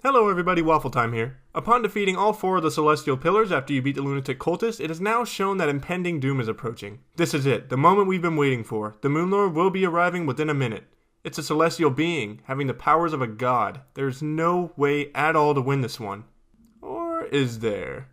Hello everybody, Waffle Time here. Upon defeating all 4 of the Celestial Pillars after you beat the Lunatic Cultist, it is now shown that impending doom is approaching. This is it, the moment we've been waiting for. The Moonlord will be arriving within a minute. It's a celestial being, having the powers of a god. There's no way at all to win this one. Or is there?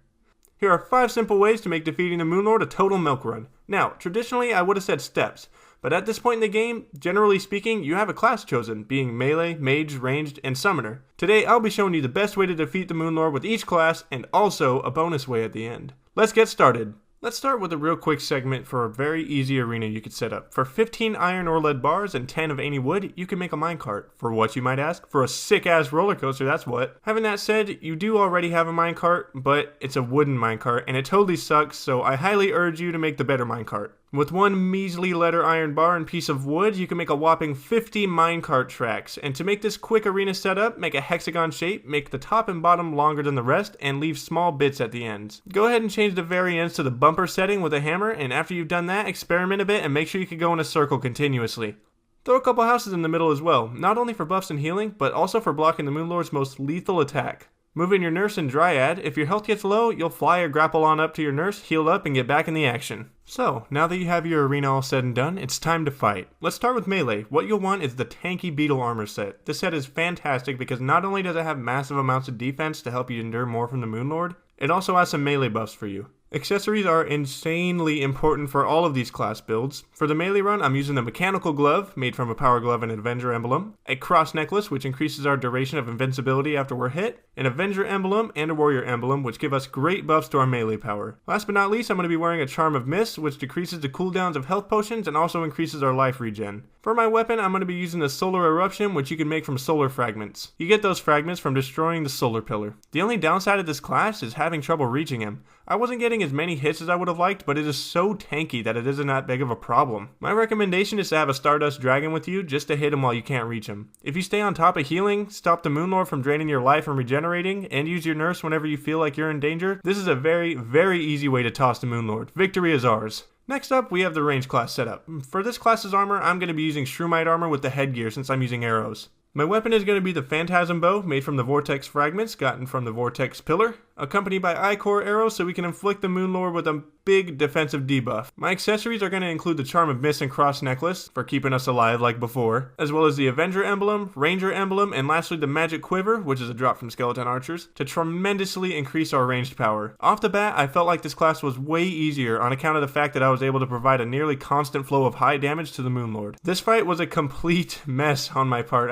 Here are 5 simple ways to make defeating the Moonlord a total milk run. Now, traditionally I would have said steps, but at this point in the game, generally speaking, you have a class chosen, being melee, mage, ranged, and summoner. Today I'll be showing you the best way to defeat the Moonlord with each class, and also a bonus way at the end. Let's get started. Let's start with a real quick segment for a very easy arena you could set up. For 15 iron or lead bars and 10 of any wood, you can make a minecart. For what, you might ask? For a sick-ass roller coaster, that's what. Having that said, you do already have a minecart, but it's a wooden minecart, and it totally sucks, so I highly urge you to make the better minecart. With one measly letter iron bar and piece of wood, you can make a whopping 50 minecart tracks. And to make this quick arena setup, make a hexagon shape, make the top and bottom longer than the rest, and leave small bits at the ends. Go ahead and change the very ends to the bumper setting with a hammer, and after you've done that, experiment a bit and make sure you can go in a circle continuously. Throw a couple houses in the middle as well, not only for buffs and healing, but also for blocking the Moonlord's most lethal attack. Move in your nurse and dryad. If your health gets low, you'll fly or grapple on up to your nurse, heal up, and get back in the action. So, now that you have your arena all said and done, it's time to fight. Let's start with melee. What you'll want is the tanky beetle armor set. This set is fantastic because not only does it have massive amounts of defense to help you endure more from the Moonlord, it also has some melee buffs for you. Accessories are insanely important for all of these class builds. For the melee run, I'm using the mechanical glove, made from a power glove and Avenger emblem, a cross necklace, which increases our duration of invincibility after we're hit, an Avenger emblem, and a warrior emblem, which give us great buffs to our melee power. Last but not least, I'm going to be wearing a Charm of Mist, which decreases the cooldowns of health potions and also increases our life regen. For my weapon, I'm going to be using the Solar Eruption, which you can make from solar fragments. You get those fragments from destroying the solar pillar. The only downside of this class is having trouble reaching him. I wasn't getting as many hits as I would have liked, but it is so tanky that it isn't that big of a problem. My recommendation is to have a Stardust Dragon with you just to hit him while you can't reach him. If you stay on top of healing, stop the Moonlord from draining your life and regenerating, and use your nurse whenever you feel like you're in danger, this is a very, very easy way to toss the Moonlord. Victory is ours. Next up, we have the range class setup. For this class's armor, I'm going to be using Shroomite armor with the headgear since I'm using arrows. My weapon is going to be the Phantasm Bow, made from the Vortex fragments gotten from the Vortex Pillar, accompanied by Ichor arrows so we can inflict the Moonlord with a big defensive debuff. My accessories are going to include the Charm of Mist and Cross Necklace, for keeping us alive like before, as well as the Avenger Emblem, Ranger Emblem, and lastly the Magic Quiver, which is a drop from Skeleton Archers, to tremendously increase our ranged power. Off the bat, I felt like this class was way easier on account of the fact that I was able to provide a nearly constant flow of high damage to the Moonlord. This fight was a complete mess on my part.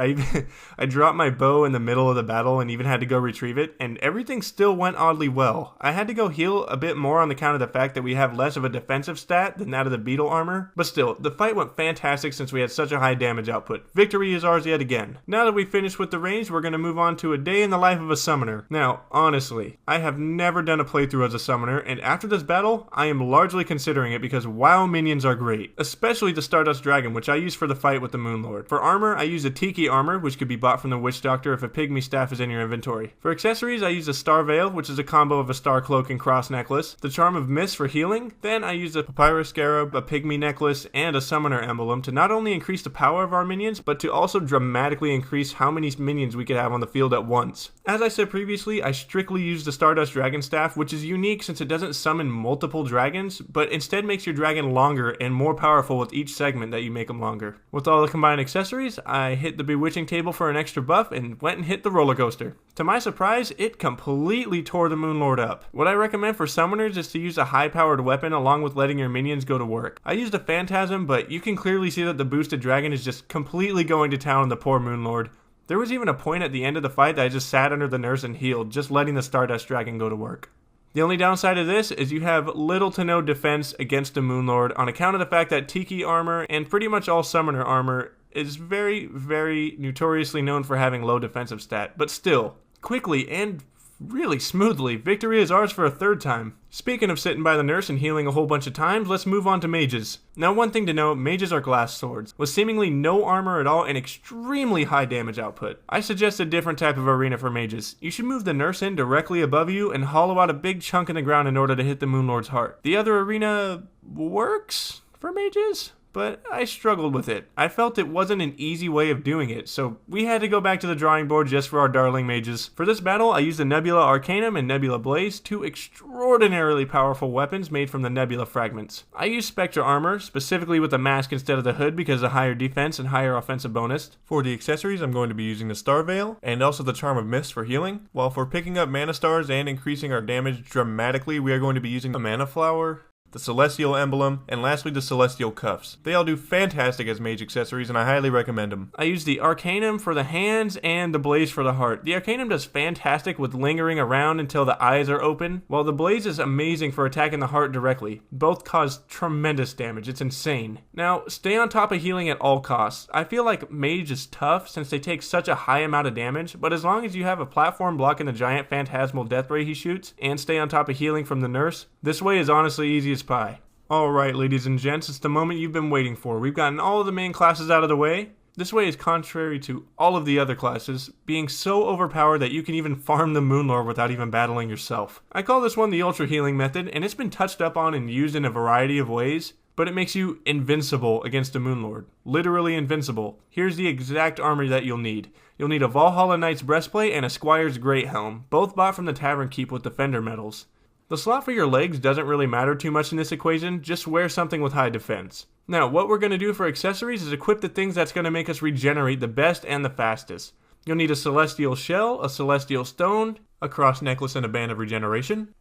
I dropped my bow in the middle of the battle and even had to go retrieve it, and everything still went oddly well. I had to go heal a bit more on account of the fact that we have less of a defensive stat than that of the beetle armor, but still, the fight went fantastic since we had such a high damage output. Victory is ours yet again. Now that we've finished with the range, we're going to move on to a day in the life of a summoner. Now, honestly, I have never done a playthrough as a summoner, and after this battle, I am largely considering it because WoW minions are great, especially the Stardust Dragon, which I use for the fight with the Moonlord. For armor, I use a Tiki armor, which could be bought from the Witch Doctor if a Pygmy staff is in your inventory. For accessories, I use a Star Veil, which is a combo of a Star Cloak and Cross Necklace, the Charm of Mist for healing, then I use a Papyrus Scarab, a Pygmy Necklace, and a Summoner Emblem to not only increase the power of our minions, but to also dramatically increase how many minions we could have on the field at once. As I said previously, I strictly use the Stardust Dragon Staff, which is unique since it doesn't summon multiple dragons, but instead makes your dragon longer and more powerful with each segment that you make them longer. With all the combined accessories, I hit the Bewitching Table for an extra buff and went and hit the roller coaster. To my surprise, it completely tore the Moonlord up. What I recommend for summoners is to use a high-powered weapon along with letting your minions go to work. I used a Phantasm, but you can clearly see that the boosted dragon is just completely going to town on the poor Moonlord. There was even a point at the end of the fight that I just sat under the nurse and healed, just letting the Stardust Dragon go to work. The only downside of this is you have little to no defense against the Moonlord on account of the fact that Tiki armor and pretty much all summoner armor is very, very notoriously known for having low defensive stat, but still, quickly and really smoothly, victory is ours for a third time. Speaking of sitting by the nurse and healing a whole bunch of times, let's move on to mages. Now, one thing to note, mages are glass swords, with seemingly no armor at all and extremely high damage output. I suggest a different type of arena for mages. You should move the nurse in directly above you and hollow out a big chunk in the ground in order to hit the Moonlord's heart. The other arena works for mages, but I struggled with it. I felt it wasn't an easy way of doing it, so we had to go back to the drawing board just for our darling mages. For this battle, I used the Nebula Arcanum and Nebula Blaze, two extraordinarily powerful weapons made from the Nebula fragments. I used Spectra Armor, specifically with the mask instead of the hood because of higher defense and higher offensive bonus. For the accessories, I'm going to be using the Star Veil and also the Charm of Mist for healing, while for picking up mana stars and increasing our damage dramatically, we are going to be using the Mana Flower, the Celestial Emblem, and lastly the Celestial Cuffs. They all do fantastic as mage accessories and I highly recommend them. I use the Arcanum for the hands and the Blaze for the heart. The Arcanum does fantastic with lingering around until the eyes are open, while the Blaze is amazing for attacking the heart directly. Both cause tremendous damage, it's insane. Now, stay on top of healing at all costs. I feel like mage is tough since they take such a high amount of damage, but as long as you have a platform blocking the giant phantasmal death ray he shoots, and stay on top of healing from the nurse, this way is honestly easy as pie. Alright, ladies and gents, it's the moment you've been waiting for. We've gotten all of the main classes out of the way. This way is contrary to all of the other classes, being so overpowered that you can even farm the Moonlord without even battling yourself. I call this one the Ultra Healing method, and it's been touched up on and used in a variety of ways, but it makes you invincible against a Moonlord. Literally invincible. Here's the exact armor that you'll need. You'll need a Valhalla Knight's breastplate and a Squire's Great Helm, both bought from the Tavern Keep with Defender medals. The slot for your legs doesn't really matter too much in this equation, just wear something with high defense. Now, what we're going to do for accessories is equip the things that's going to make us regenerate the best and the fastest. You'll need a Celestial Shell, a Celestial Stone, a Cross Necklace, and a Band of Regeneration.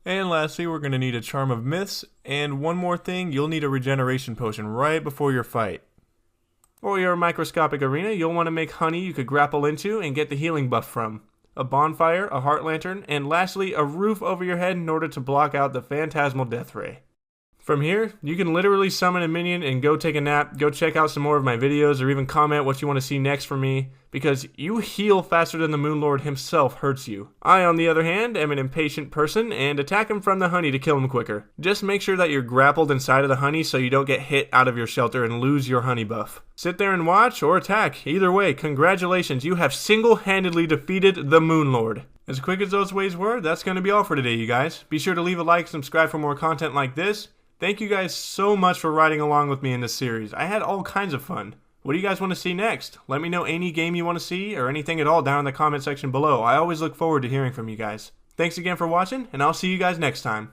And lastly, we're going to need a Charm of Myths, and one more thing, you'll need a Regeneration Potion right before your fight. For your microscopic arena, you'll want to make honey you could grapple into and get the healing buff from, a bonfire, a heart lantern, and lastly, a roof over your head in order to block out the phantasmal death ray. From here, you can literally summon a minion and go take a nap, go check out some more of my videos, or even comment what you want to see next from me, because you heal faster than the Moonlord himself hurts you. I, on the other hand, am an impatient person and attack him from the honey to kill him quicker. Just make sure that you're grappled inside of the honey so you don't get hit out of your shelter and lose your honey buff. Sit there and watch or attack. Either way, congratulations, you have single-handedly defeated the Moonlord. As quick as those ways were, that's going to be all for today, you guys. Be sure to leave a like, subscribe for more content like this. Thank you guys so much for riding along with me in this series. I had all kinds of fun. What do you guys want to see next? Let me know any game you want to see or anything at all down in the comment section below. I always look forward to hearing from you guys. Thanks again for watching, and I'll see you guys next time.